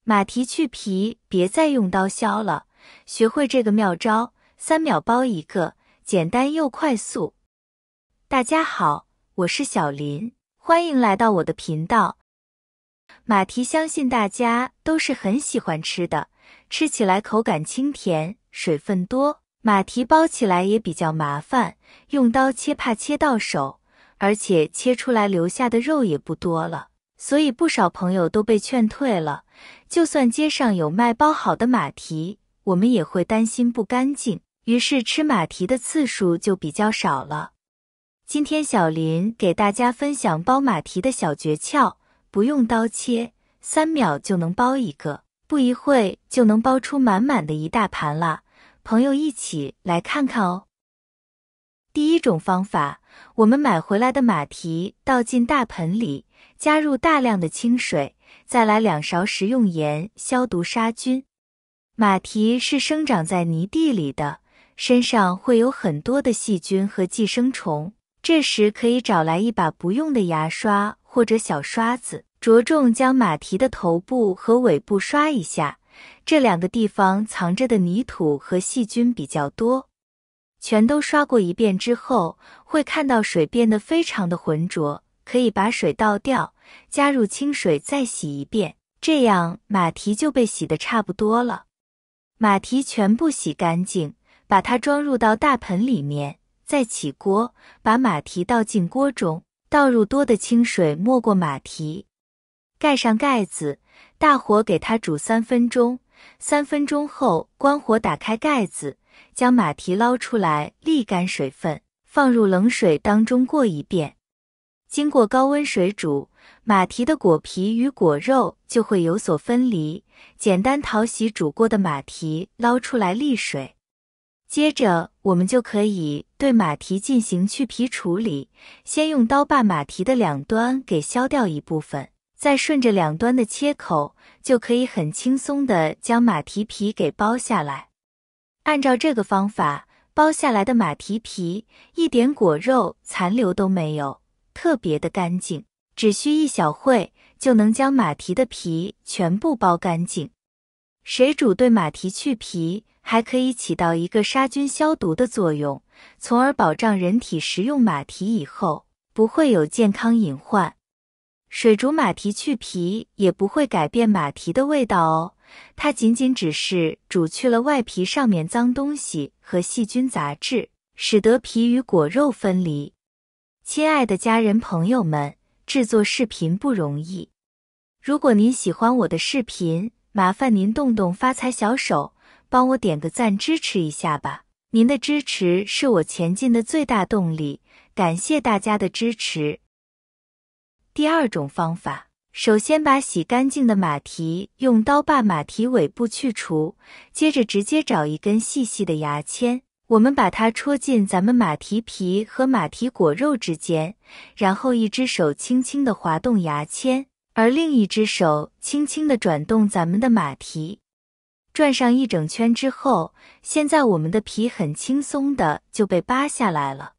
马蹄去皮别再用刀削了，学会这个妙招，3秒剥一个，简单又快速。大家好，我是小林，欢迎来到我的频道。马蹄相信大家都是很喜欢吃的，吃起来口感清甜，水分多。马蹄剥起来也比较麻烦，用刀切怕切到手，而且切出来留下的肉也不多了，所以不少朋友都被劝退了。就算街上有卖剥好的马蹄，我们也会担心不干净，于是吃马蹄的次数就比较少了。今天小林给大家分享剥马蹄的小诀窍，不用刀切，3秒就能剥一个，不一会就能剥出满满的一大盘啦。朋友一起来看看哦。第一种方法，我们买回来的马蹄倒进大盆里，加入大量的清水，再来2勺食用盐消毒杀菌。马蹄是生长在泥地里的，身上会有很多的细菌和寄生虫，这时可以找来一把不用的牙刷或者小刷子，着重将马蹄的头部和尾部刷一下，这2个地方藏着的泥土和细菌比较多。全都刷过一遍之后，会看到水变得非常的浑浊，可以把水倒掉，加入清水再洗一遍，这样马蹄就被洗得差不多了。马蹄全部洗干净，把它装入到大盆里面，再起锅，把马蹄倒进锅中，倒入多的清水没过马蹄，盖上盖子，大火给它煮3分钟。3分钟后关火，打开盖子，将马蹄捞出来，沥干水分，放入冷水当中过一遍。经过高温水煮，马蹄的果皮与果肉就会有所分离。简单淘洗煮过的马蹄捞出来沥水。接着我们就可以对马蹄进行去皮处理，先用刀把马蹄的2端给削掉一部分，再顺着2端的切口，就可以很轻松地将马蹄皮给剥下来。按照这个方法，剥下来的马蹄皮一点果肉残留都没有，特别的干净，只需1小会就能将马蹄的皮全部剥干净。水煮对马蹄去皮还可以起到一个杀菌消毒的作用，从而保障人体食用马蹄以后不会有健康隐患。水煮马蹄去皮也不会改变马蹄的味道哦，它仅仅只是煮去了外皮上面脏东西和细菌杂质，使得皮与果肉分离。亲爱的家人朋友们，制作视频不容易。如果您喜欢我的视频，麻烦您动动发财小手，帮我点个赞支持一下吧。您的支持是我前进的最大动力，感谢大家的支持。第2种方法，首先把洗干净的马蹄用刀把马蹄尾部去除，接着直接找一根细细的牙签，我们把它戳进咱们马蹄皮和马蹄果肉之间，然后一只手轻轻地滑动牙签，而另一只手轻轻地转动咱们的马蹄。转上1整圈之后，现在我们的皮很轻松的就被扒下来了。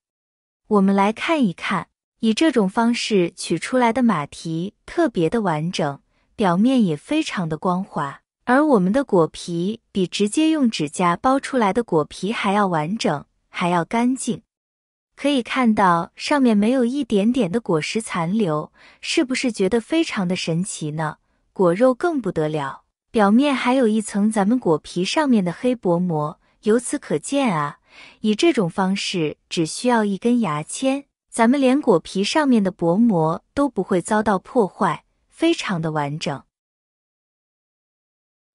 我们来看一看，以这种方式取出来的马蹄特别的完整，表面也非常的光滑，而我们的果皮比直接用指甲剥出来的果皮还要完整，还要干净。可以看到上面没有一点点的果实残留，是不是觉得非常的神奇呢？果肉更不得了，表面还有一层咱们果皮上面的黑薄膜，由此可见啊，以这种方式只需要1根牙签，咱们连果皮上面的薄膜都不会遭到破坏，非常的完整。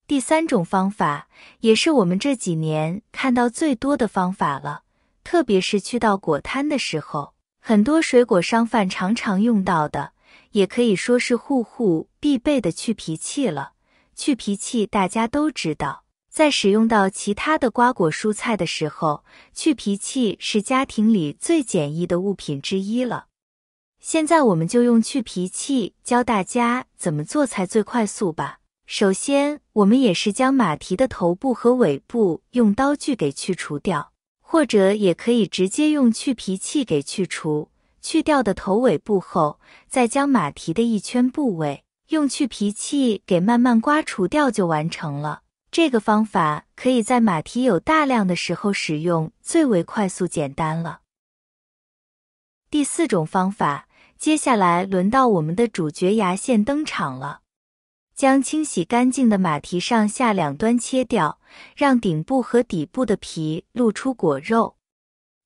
第3种方法，也是我们这几年看到最多的方法了，特别是去到果摊的时候，很多水果商贩常常用到的，也可以说是户户必备的去皮器了。去皮器大家都知道，在使用到其他的瓜果蔬菜的时候，去皮器是家庭里最简易的物品之一了。现在我们就用去皮器教大家怎么做才最快速吧。首先，我们也是将马蹄的头部和尾部用刀具给去除掉，或者也可以直接用去皮器给去除。去掉的头尾部后，再将马蹄的一圈部位用去皮器给慢慢刮除掉就完成了。这个方法可以在马蹄有大量的时候使用，最为快速简单了。第4种方法，接下来轮到我们的主角牙线登场了。将清洗干净的马蹄上下两端切掉，让顶部和底部的皮露出果肉。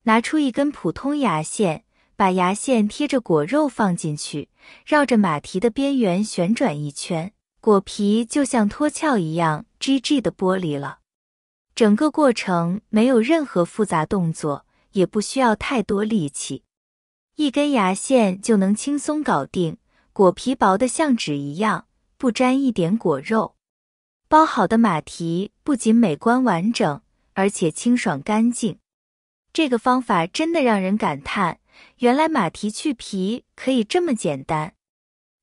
拿出一根普通牙线，把牙线贴着果肉放进去，绕着马蹄的边缘旋转一圈，果皮就像脱壳一样 GG 的剥离了。整个过程没有任何复杂动作，也不需要太多力气。一根牙线就能轻松搞定，果皮薄得像纸一样，不沾一点果肉。包好的马蹄不仅美观完整，而且清爽干净。这个方法真的让人感叹，原来马蹄去皮可以这么简单。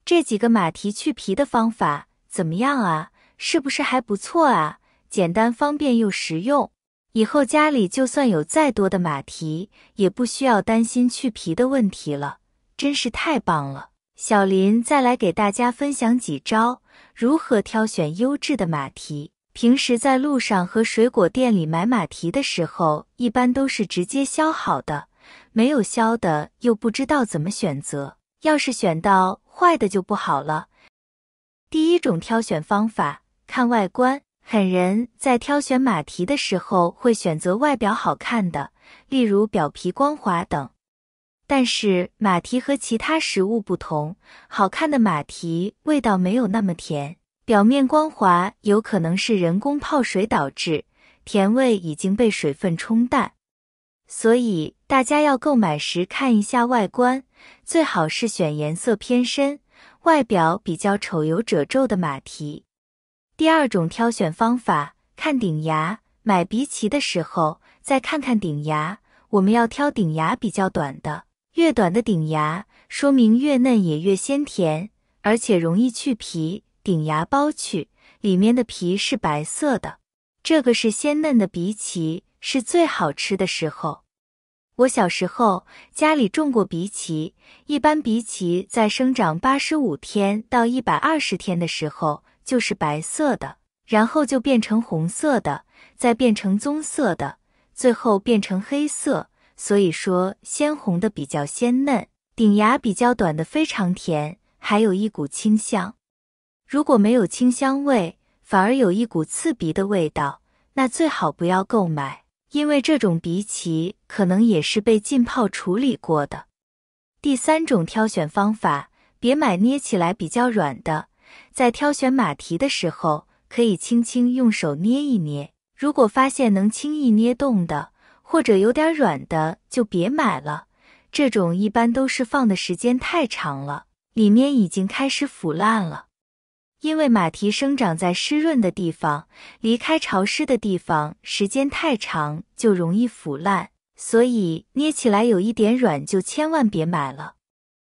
这几个马蹄去皮的方法怎么样啊？是不是还不错啊？简单方便又实用。以后家里就算有再多的马蹄，也不需要担心去皮的问题了，真是太棒了。小林再来给大家分享几招，如何挑选优质的马蹄。平时在路上和水果店里买马蹄的时候，一般都是直接削好的，没有削的又不知道怎么选择，要是选到坏的就不好了。第1种挑选方法，看外观。很人在挑选马蹄的时候会选择外表好看的，例如表皮光滑等。但是马蹄和其他食物不同，好看的马蹄味道没有那么甜，表面光滑有可能是人工泡水导致，甜味已经被水分冲淡。所以大家要购买时看一下外观，最好是选颜色偏深，外表比较丑有褶皱的马蹄。第2种挑选方法，看顶牙。买荸荠的时候再看看顶牙，我们要挑顶牙比较短的，越短的顶牙说明越嫩也越鲜甜，而且容易去皮。顶牙剥去，里面的皮是白色的，这个是鲜嫩的荸荠，是最好吃的时候。我小时候家里种过荸荠，一般荸荠在生长85天到120天的时候就是白色的，然后就变成红色的，再变成棕色的，最后变成黑色。所以说鲜红的比较鲜嫩，顶牙比较短的非常甜，还有一股清香。如果没有清香味，反而有一股刺鼻的味道，那最好不要购买，因为这种荸荠可能也是被浸泡处理过的。第3种挑选方法，别买捏起来比较软的。在挑选马蹄的时候，可以轻轻用手捏一捏，如果发现能轻易捏动的，或者有点软的，就别买了。这种一般都是放的时间太长了，里面已经开始腐烂了。因为马蹄生长在湿润的地方，离开潮湿的地方时间太长就容易腐烂，所以捏起来有一点软就千万别买了。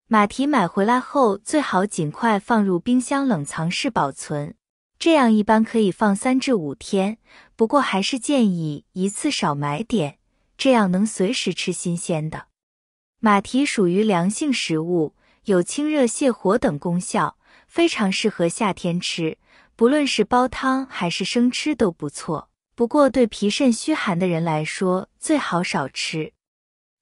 马蹄买回来后最好尽快放入冰箱冷藏室保存，这样一般可以放3至5天，不过还是建议一次少买点，这样能随时吃新鲜的。马蹄属于凉性食物，有清热泻火等功效，非常适合夏天吃，不论是煲汤还是生吃都不错，不过对脾肾虚寒的人来说最好少吃。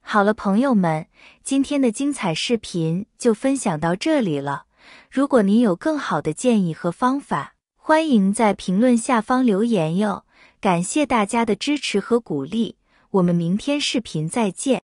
好了朋友们，今天的精彩视频就分享到这里了。如果您有更好的建议和方法，欢迎在评论下方留言哟。感谢大家的支持和鼓励，我们明天视频再见。